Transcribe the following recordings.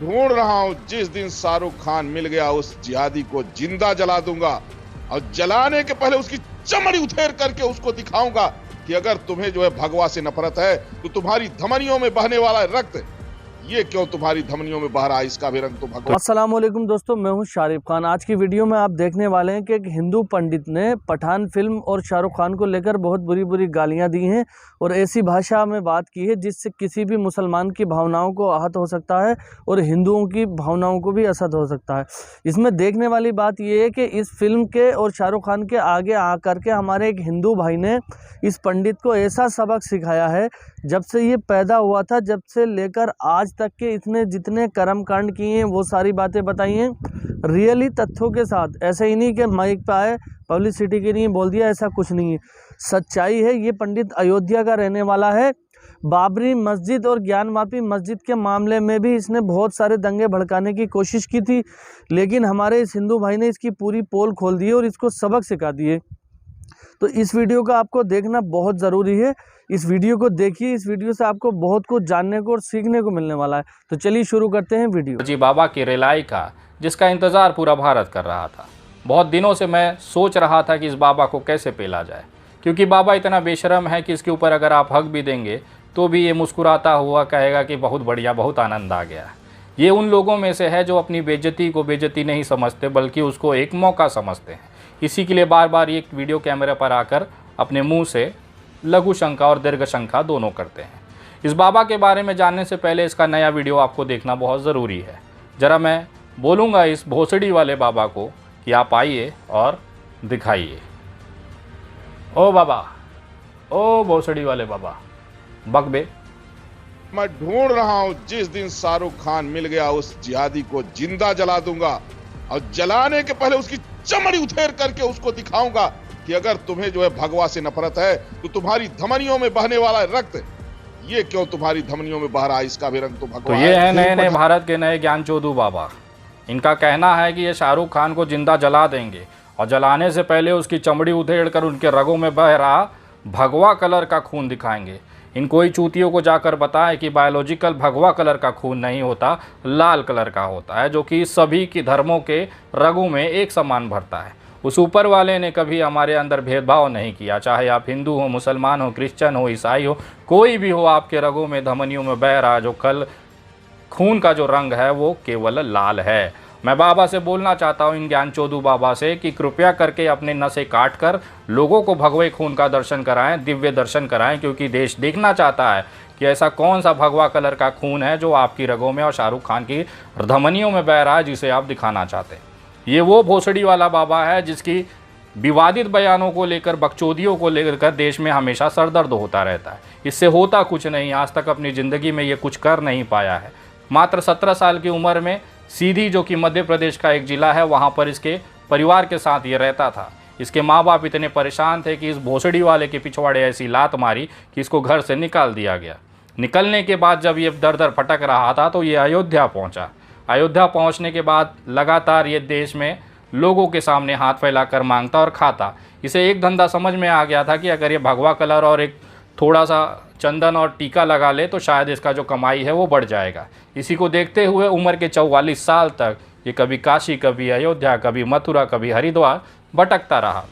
ढूंढ रहा हूं, जिस दिन शाहरुख खान मिल गया उस जिहादी को जिंदा जला दूंगा और जलाने के पहले उसकी चमड़ी उधेड़ करके उसको दिखाऊंगा कि अगर तुम्हें जो है भगवा से नफरत है तो तुम्हारी धमनियों में बहने वाला रक्त ये क्यों तुम्हारी धमनियों में बह रहा है, इसका भी रंग तो भगवान। अस्सलाम वालेकुम दोस्तों, मैं हूं शारिफ खान। आज की वीडियो में आप देखने वाले हैं कि एक हिंदू पंडित ने पठान फिल्म और शाहरुख खान को लेकर बहुत बुरी बुरी गालियां दी हैं और ऐसी भाषा में बात की है जिससे किसी भी मुसलमान की भावनाओं को आहत हो सकता है और हिंदुओं की भावनाओं को भी असर हो सकता है। इसमें देखने वाली बात यह है कि इस फिल्म के और शाहरुख खान के आगे आकर के हमारे एक हिंदू भाई ने इस पंडित को ऐसा सबक सिखाया है, जब से ये पैदा हुआ था जब से लेकर आज तक के इसने जितने कर्म कांड किए हैं वो सारी बातें बताई हैं रियली तथ्यों के साथ। ऐसे ही नहीं कि माइक पे आए पब्लिसिटी के लिए बोल दिया, ऐसा कुछ नहीं है, सच्चाई है। ये पंडित अयोध्या का रहने वाला है। बाबरी मस्जिद और ज्ञानवापी मस्जिद के मामले में भी इसने बहुत सारे दंगे भड़काने की कोशिश की थी, लेकिन हमारे इस हिंदू भाई ने इसकी पूरी पोल खोल दी और इसको सबक सिखा दिए। तो इस वीडियो को आपको देखना बहुत ज़रूरी है। इस वीडियो को देखिए, इस वीडियो से आपको बहुत कुछ जानने को और सीखने को मिलने वाला है। तो चलिए शुरू करते हैं वीडियो। जी बाबा की रिलाई का जिसका इंतज़ार पूरा भारत कर रहा था। बहुत दिनों से मैं सोच रहा था कि इस बाबा को कैसे पेला जाए, क्योंकि बाबा इतना बेशरम है कि इसके ऊपर अगर आप हक भी देंगे तो भी ये मुस्कुराता हुआ कहेगा कि बहुत बढ़िया, बहुत आनंद आ गया। ये उन लोगों में से है जो अपनी बेइज्जती को बेइज्जती नहीं समझते बल्कि उसको एक मौका समझते हैं। इसी के लिए बार बार ये वीडियो कैमरे पर आकर अपने मुंह से लघु शंका और दीर्घ शंका दोनों करते हैं। इस बाबा के बारे में जानने से पहले इसका नया वीडियो आपको देखना बहुत ज़रूरी है। ज़रा मैं बोलूँगा इस भोसड़ी वाले बाबा को कि आप आइए और दिखाइए। ओ बाबा, ओ भोसड़ी वाले बाबा, बकबे। मैं ढूंढ रहा हूं, जिस दिन शाहरुख खान मिल गया उस जिहादी को जिंदा जला दूंगा और जलाने के पहले उसकी चमड़ी उधेड़ करके उसको दिखाऊंगा कि अगर तुम्हें जो है भगवा से नफरत है तो तुम्हारी धमनियों में बहने वाला रक्त ये क्यों तुम्हारी धमनियों में बह रहा है, इसका भी रंग तो भगवान। तो ये है नए नए भारत के नए ज्ञान चोदू बाबा। इनका कहना है कि ये शाहरुख खान को जिंदा जला देंगे और जलाने से पहले उसकी चमड़ी उधेड़ कर उनके रगों में बह रहा भगवा कलर का खून दिखाएंगे। इन कोई चूतियों को जाकर बताएं कि बायोलॉजिकल भगवा कलर का खून नहीं होता, लाल कलर का होता है, जो कि सभी की धर्मों के रगों में एक समान भरता है। उस ऊपर वाले ने कभी हमारे अंदर भेदभाव नहीं किया, चाहे आप हिंदू हो, मुसलमान हो, क्रिश्चियन हो, ईसाई हो, कोई भी हो, आपके रगों में धमनियों में बह रहा जो कल खून का जो रंग है वो केवल लाल है। मैं बाबा से बोलना चाहता हूँ, इन ज्ञान चोदू बाबा से, कि कृपया करके अपने नसें काट कर लोगों को भगवे खून का दर्शन कराएं, दिव्य दर्शन कराएं, क्योंकि देश देखना चाहता है कि ऐसा कौन सा भगवा कलर का खून है जो आपकी रगों में और शाहरुख खान की धमनियों में बह रहा है, जिसे आप दिखाना चाहते हैं। ये वो भोसड़ी वाला बाबा है जिसकी विवादित बयानों को लेकर, बकचोदियों को लेकर देश में हमेशा सरदर्द होता रहता है। इससे होता कुछ नहीं, आज तक अपनी ज़िंदगी में ये कुछ कर नहीं पाया है। मात्र 17 साल की उम्र में सीधी, जो कि मध्य प्रदेश का एक ज़िला है, वहाँ पर इसके परिवार के साथ ये रहता था। इसके माँ बाप इतने परेशान थे कि इस भोसड़ी वाले के पिछवाड़े ऐसी लात मारी कि इसको घर से निकाल दिया गया। निकलने के बाद जब ये दर दर भटक रहा था तो ये अयोध्या पहुँचा। अयोध्या पहुंचने के बाद लगातार ये देश में लोगों के सामने हाथ फैलाकर मांगता और खाता। इसे एक धंधा समझ में आ गया था कि अगर ये भगवा कलर और एक थोड़ा सा चंदन और टीका लगा ले तो शायद इसका जो कमाई है वो बढ़ जाएगा। इसी को देखते हुए उम्र के 44 साल तक ये कभी काशी, कभी अयोध्या, कभी मथुरा, कभी हरिद्वार भटकता रहा।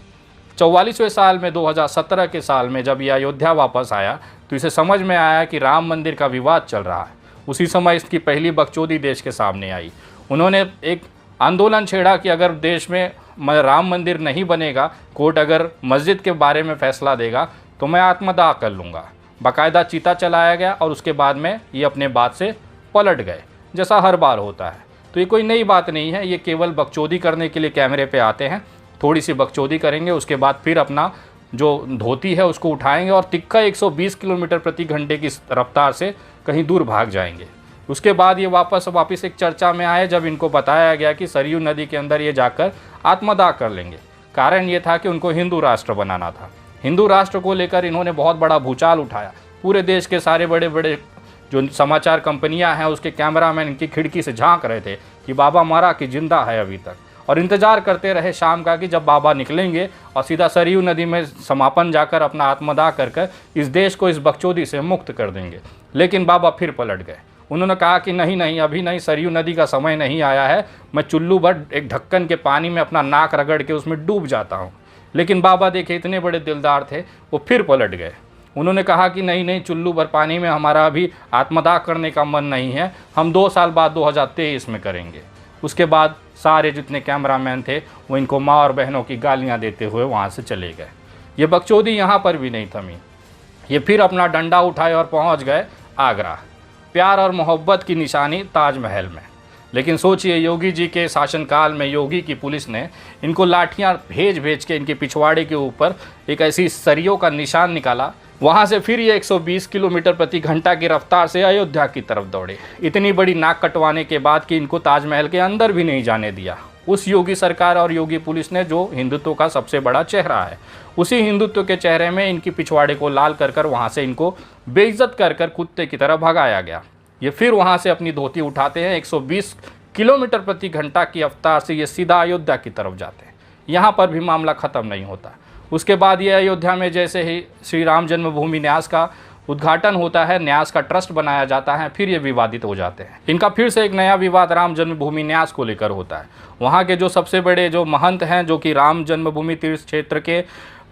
44वें साल में 2017 के साल में जब ये अयोध्या वापस आया तो इसे समझ में आया कि राम मंदिर का विवाद चल रहा है। उसी समय इसकी पहली बकचोदी देश के सामने आई। उन्होंने एक आंदोलन छेड़ा कि अगर देश में राम मंदिर नहीं बनेगा, कोर्ट अगर मस्जिद के बारे में फ़ैसला देगा तो मैं आत्मदाह कर लूँगा। बाकायदा चीता चलाया गया और उसके बाद में ये अपने बात से पलट गए, जैसा हर बार होता है। तो ये कोई नई बात नहीं है, ये केवल बकचोदी करने के लिए कैमरे पे आते हैं। थोड़ी सी बकचोदी करेंगे, उसके बाद फिर अपना जो धोती है उसको उठाएंगे और तिक्का 120 किलोमीटर प्रति घंटे की रफ्तार से कहीं दूर भाग जाएंगे। उसके बाद ये वापस एक चर्चा में आए जब इनको बताया गया कि सरयू नदी के अंदर ये जाकर आत्मदाह कर लेंगे। कारण ये था कि उनको हिंदू राष्ट्र बनाना था। हिंदू राष्ट्र को लेकर इन्होंने बहुत बड़ा भूचाल उठाया। पूरे देश के सारे बड़े बड़े जो समाचार कंपनियां हैं उसके कैमरामैन इनकी खिड़की से झांक रहे थे कि बाबा मरा कि जिंदा है अभी तक, और इंतज़ार करते रहे शाम का कि जब बाबा निकलेंगे और सीधा सरयू नदी में समापन जाकर अपना आत्मदाह कर इस देश को इस बकचोदी से मुक्त कर देंगे। लेकिन बाबा फिर पलट गए उन्होंने कहा कि नहीं नहीं, अभी नहीं, सरयू नदी का समय नहीं आया है, मैं चुल्लू भर एक ढक्कन के पानी में अपना नाक रगड़ के उसमें डूब जाता हूँ। लेकिन बाबा देखे इतने बड़े दिलदार थे, वो फिर पलट गए। उन्होंने कहा कि नहीं नहीं, चुल्लू भर पानी में हमारा अभी आत्मदाह करने का मन नहीं है, हम 2 साल बाद 2023 में करेंगे। उसके बाद सारे जितने कैमरामैन थे वो इनको माँ और बहनों की गालियाँ देते हुए वहाँ से चले गए। ये बकचोदी यहाँ पर भी नहीं थमी, ये फिर अपना डंडा उठाए और पहुँच गए आगरा, प्यार और मोहब्बत की निशानी ताजमहल में। लेकिन सोचिए, योगी जी के शासनकाल में योगी की पुलिस ने इनको लाठियाँ भेज भेज के इनके पिछवाड़े के ऊपर एक ऐसी सरियों का निशान निकाला। वहाँ से फिर ये 120 किलोमीटर प्रति घंटा की रफ्तार से अयोध्या की तरफ दौड़े, इतनी बड़ी नाक कटवाने के बाद कि इनको ताजमहल के अंदर भी नहीं जाने दिया। उस योगी सरकार और योगी पुलिस ने, जो हिंदुत्व का सबसे बड़ा चेहरा है, उसी हिंदुत्व के चेहरे में इनकी पिछवाड़े को लाल कर कर वहाँ से इनको बेइज्जत कर कर कुत्ते की तरह भगाया गया। ये फिर वहाँ से अपनी धोती उठाते हैं, 120 किलोमीटर प्रति घंटा की रफ्तार से ये सीधा अयोध्या की तरफ जाते हैं। यहाँ पर भी मामला ख़त्म नहीं होता। उसके बाद ये अयोध्या में जैसे ही श्री राम जन्मभूमि न्यास का उद्घाटन होता है, न्यास का ट्रस्ट बनाया जाता है, फिर ये विवादित हो जाते हैं। इनका फिर से एक नया विवाद राम जन्मभूमि न्यास को लेकर होता है। वहाँ के जो सबसे बड़े जो महंत हैं, जो कि राम जन्मभूमि तीर्थ क्षेत्र के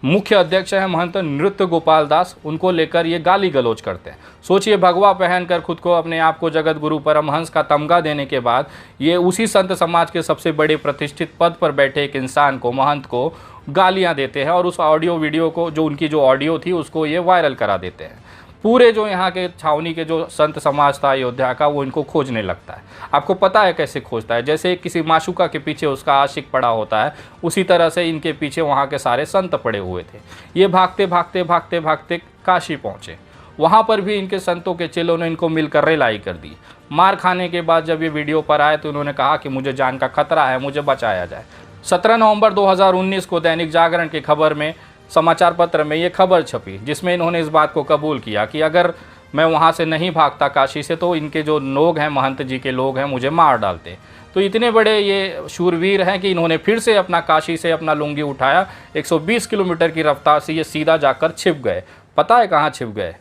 मुख्य अध्यक्ष हैं महंत नृत्य गोपाल दास, उनको लेकर ये गाली गलौज करते हैं। सोचिए, भगवा पहनकर खुद को अपने आप को जगत गुरु परमहंस का तमगा देने के बाद ये उसी संत समाज के सबसे बड़े प्रतिष्ठित पद पर बैठे एक इंसान को, महंत को गालियां देते हैं और उस ऑडियो वीडियो को, जो उनकी जो ऑडियो थी, उसको ये वायरल करा देते हैं। पूरे जो यहाँ के छावनी के जो संत समाज था अयोध्या का, वो इनको खोजने लगता है। आपको पता है कैसे खोजता है? जैसे किसी माशूका के पीछे उसका आशिक पड़ा होता है, उसी तरह से इनके पीछे वहाँ के सारे संत पड़े हुए थे। ये भागते भागते भागते भागते काशी पहुँचे। वहाँ पर भी इनके संतों के चेलों ने इनको मिलकर रेलाई कर दी। मार खाने के बाद जब ये वीडियो पर आए तो उन्होंने कहा कि मुझे जान का खतरा है, मुझे बचाया जाए। 17 नवंबर 2019 को दैनिक जागरण की खबर में, समाचार पत्र में ये खबर छपी, जिसमें इन्होंने इस बात को कबूल किया कि अगर मैं वहाँ से नहीं भागता काशी से, तो इनके जो लोग हैं, महंत जी के लोग हैं, मुझे मार डालते। तो इतने बड़े ये शूरवीर हैं कि इन्होंने फिर से अपना काशी से अपना लुंगी उठाया, 120 किलोमीटर की रफ्तार से ये सीधा जाकर छिप गए। पता है कहाँ छिप गए?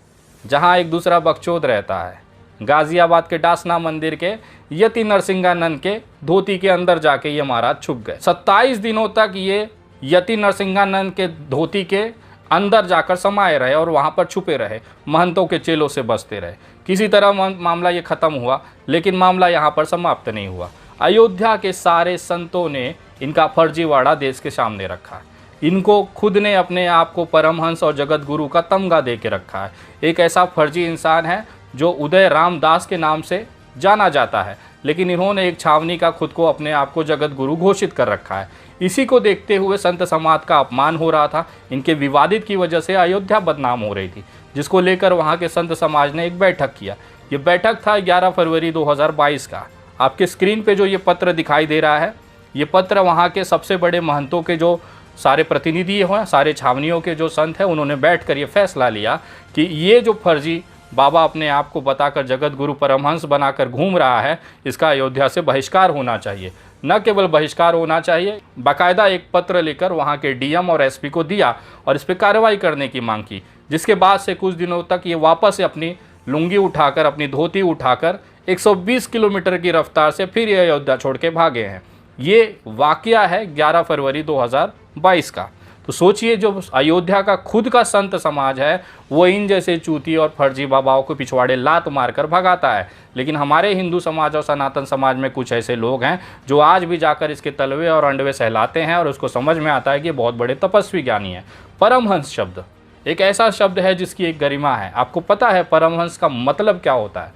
जहाँ एक दूसरा बकचोद रहता है, गाजियाबाद के डासना मंदिर के यति नरसिंहानंद के धोती के अंदर जाके ये महाराज छुप गए। 27 दिनों तक ये यति नरसिंहानंद के धोती के अंदर जाकर समाये रहे और वहाँ पर छुपे रहे, महंतों के चेलों से बचते रहे। किसी तरह मामला ये ख़त्म हुआ, लेकिन मामला यहाँ पर समाप्त नहीं हुआ। अयोध्या के सारे संतों ने इनका फर्जीवाड़ा देश के सामने रखा। इनको खुद ने अपने आप को परमहंस और जगत गुरु का तमगा दे के रखा है। एक ऐसा फर्जी इंसान है जो उदय रामदास के नाम से जाना जाता है, लेकिन इन्होंने एक छावनी का खुद को अपने आप को जगत गुरु घोषित कर रखा है। इसी को देखते हुए संत समाज का अपमान हो रहा था। इनके विवादित की वजह से अयोध्या बदनाम हो रही थी, जिसको लेकर वहाँ के संत समाज ने एक बैठक किया। ये बैठक था 11 फरवरी 2022 का। आपके स्क्रीन पे जो ये पत्र दिखाई दे रहा है, ये पत्र वहाँ के सबसे बड़े महंतों के जो सारे प्रतिनिधि हैं, सारे छावनियों के जो संत हैं, उन्होंने बैठकर ये फैसला लिया कि ये जो फर्जी बाबा अपने आप को बताकर जगत गुरु परमहंस बनाकर घूम रहा है, इसका अयोध्या से बहिष्कार होना चाहिए। न केवल बहिष्कार होना चाहिए, बाकायदा एक पत्र लेकर वहाँ के डीएम और एसपी को दिया और इस पर कार्रवाई करने की मांग की। जिसके बाद से कुछ दिनों तक ये वापस से अपनी लुंगी उठाकर, अपनी धोती उठाकर 120 किलोमीटर की रफ्तार से फिर ये अयोध्या छोड़ के भागे हैं। ये वाकया है 11 फरवरी 2022 का। तो सोचिए, जो अयोध्या का खुद का संत समाज है, वो इन जैसे चूती और फर्जी बाबाओं को पिछवाड़े लात मारकर भगाता है। लेकिन हमारे हिंदू समाज और सनातन समाज में कुछ ऐसे लोग हैं जो आज भी जाकर इसके तलवे और अंडवे सहलाते हैं और उसको समझ में आता है कि बहुत बड़े तपस्वी ज्ञानी है। परमहंस शब्द एक ऐसा शब्द है जिसकी एक गरिमा है। आपको पता है परमहंस का मतलब क्या होता है?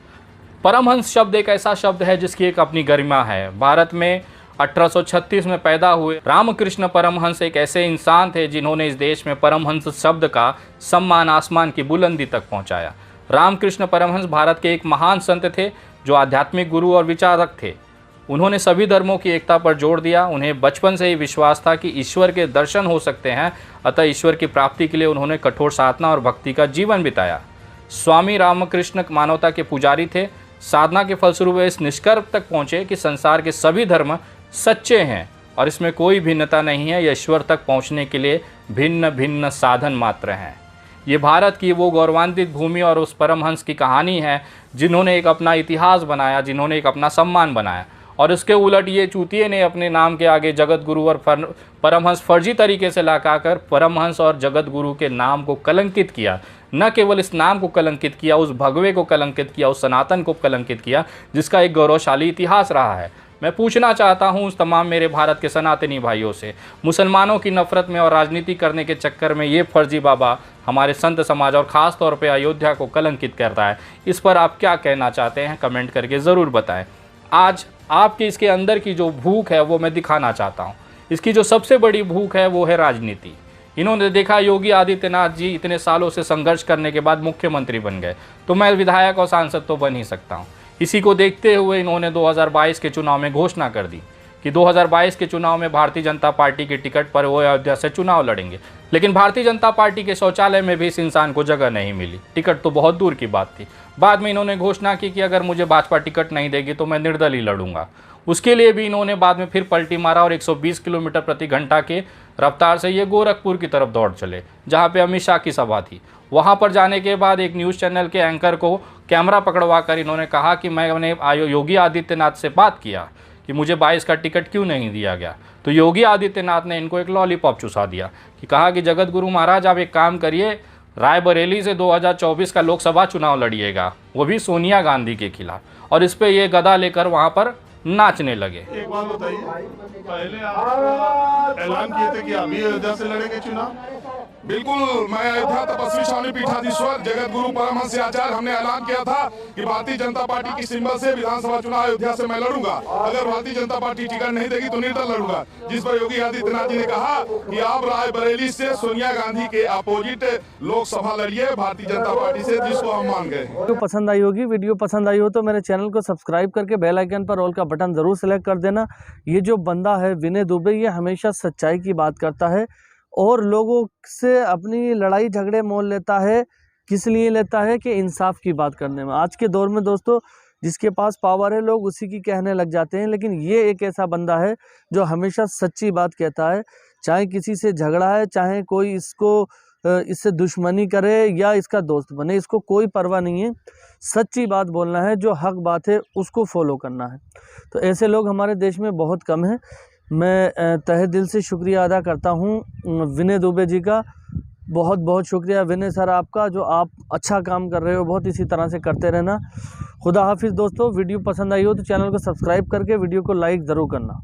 परमहंस शब्द एक ऐसा शब्द है जिसकी एक अपनी गरिमा है। भारत में 1836 में पैदा हुए रामकृष्ण परमहंस एक ऐसे इंसान थे जिन्होंने इस देश में परमहंस शब्द का सम्मान आसमान की बुलंदी तक पहुंचाया। रामकृष्ण परमहंस भारत के एक महान संत थे जो आध्यात्मिक गुरु और विचारक थे। उन्होंने सभी धर्मों की एकता पर जोर दिया। उन्हें बचपन से ही विश्वास था कि ईश्वर के दर्शन हो सकते हैं, अतः ईश्वर की प्राप्ति के लिए उन्होंने कठोर साधना और भक्ति का जीवन बिताया। स्वामी रामकृष्ण मानवता के पुजारी थे। साधना के फलस्वरूप वे इस निष्कर्ष तक पहुँचे कि संसार के सभी धर्म सच्चे हैं और इसमें कोई भिन्नता नहीं है। यह ईश्वर तक पहुंचने के लिए भिन्न भिन्न साधन मात्र हैं। ये भारत की वो गौरवान्वित भूमि और उस परमहंस की कहानी है जिन्होंने एक अपना इतिहास बनाया, जिन्होंने एक अपना सम्मान बनाया। और इसके उलट ये चूतिए ने अपने नाम के आगे जगत गुरु और परमहंस फर्जी तरीके से लगाकर परमहंस और जगत गुरु के नाम को कलंकित किया। न केवल इस नाम को कलंकित किया, उस भगवे को कलंकित किया, उस सनातन को कलंकित किया जिसका एक गौरवशाली इतिहास रहा है। मैं पूछना चाहता हूं उस तमाम मेरे भारत के सनातनी भाइयों से, मुसलमानों की नफरत में और राजनीति करने के चक्कर में ये फर्जी बाबा हमारे संत समाज और ख़ास तौर पे अयोध्या को कलंकित करता है। इस पर आप क्या कहना चाहते हैं, कमेंट करके ज़रूर बताएं। आज आपके इसके अंदर की जो भूख है वो मैं दिखाना चाहता हूँ। इसकी जो सबसे बड़ी भूख है वो है राजनीति। इन्होंने देखा योगी आदित्यनाथ जी इतने सालों से संघर्ष करने के बाद मुख्यमंत्री बन गए, तो मैं विधायक और सांसद तो बन ही सकता हूँ। इसी को देखते हुए इन्होंने 2022 के चुनाव में घोषणा कर दी कि 2022 के चुनाव में भारतीय जनता पार्टी के टिकट पर वो अयोध्या से चुनाव लड़ेंगे। लेकिन भारतीय जनता पार्टी के शौचालय में भी इस इंसान को जगह नहीं मिली, टिकट तो बहुत दूर की बात थी। बाद में इन्होंने घोषणा की कि अगर मुझे भाजपा टिकट नहीं देगी तो मैं निर्दलीय लड़ूंगा। उसके लिए भी इन्होंने बाद में फिर पलटी मारा और 120 किलोमीटर प्रति घंटा के रफ्तार से ये गोरखपुर की तरफ दौड़ चले, जहाँ पे अमित शाह की सभा थी। वहाँ पर जाने के बाद एक न्यूज़ चैनल के एंकर को कैमरा पकड़वा कर इन्होंने कहा कि मैंने योगी आदित्यनाथ से बात किया कि मुझे 22 का टिकट क्यों नहीं दिया गया। तो योगी आदित्यनाथ ने इनको एक लॉलीपॉप चुसा दिया कि कहा कि जगत गुरु महाराज आप एक काम करिए, रायबरेली से 2024 का लोकसभा चुनाव लड़िएगा, वो भी सोनिया गांधी के खिलाफ। और इस पे ये गदा लेकर वहाँ पर नाचने लगे। एक बात बताइए, पहले आप ऐलान किए थे कि अभी अयोध्या से लड़ेंगे चुनाव? बिल्कुल, मैं अयोध्या तपस्वी स्वामी पीठाधीश्वर जगत गुरु परमहंस आचार्य हमने ऐलान किया था कि भारतीय जनता पार्टी की सिंबल से विधानसभा चुनाव अयोध्या से मैं लड़ूंगा। अगर भारतीय जनता पार्टी टिकट नहीं देगी तो निर्दल लड़ूंगा। जिस पर योगी आदित्यनाथ जी ने कहा कि आप रायबरेली से सोनिया गांधी के अपोजिट लोकसभा लड़िए भारतीय जनता पार्टी से, जिसको हम मान गए। वीडियो पसंद आई होगी, वीडियो पसंद आई हो तो मेरे चैनल को सब्सक्राइब करके बेल आइकन पर ऑल का बटन जरूर सेलेक्ट कर देना। ये जो बंदा है विनय दुबे, ये हमेशा सच्चाई की बात करता है और लोगों से अपनी लड़ाई झगड़े मोल लेता है। किस लिए लेता है? कि इंसाफ की बात करने में। आज के दौर में दोस्तों जिसके पास पावर है लोग उसी की कहने लग जाते हैं, लेकिन ये एक ऐसा बंदा है जो हमेशा सच्ची बात कहता है। चाहे किसी से झगड़ा है, चाहे कोई इससे दुश्मनी करे या इसका दोस्त बने, इसको कोई परवाह नहीं है। सच्ची बात बोलना है, जो हक बात है उसको फॉलो करना है। तो ऐसे लोग हमारे देश में बहुत कम हैं। मैं तहे दिल से शुक्रिया अदा करता हूँ विनय दुबे जी का। बहुत बहुत शुक्रिया विनय सर आपका, जो आप अच्छा काम कर रहे हो, बहुत इसी तरह से करते रहना। खुदा हाफिज़ दोस्तों। वीडियो पसंद आई हो तो चैनल को सब्सक्राइब करके वीडियो को लाइक ज़रूर करना।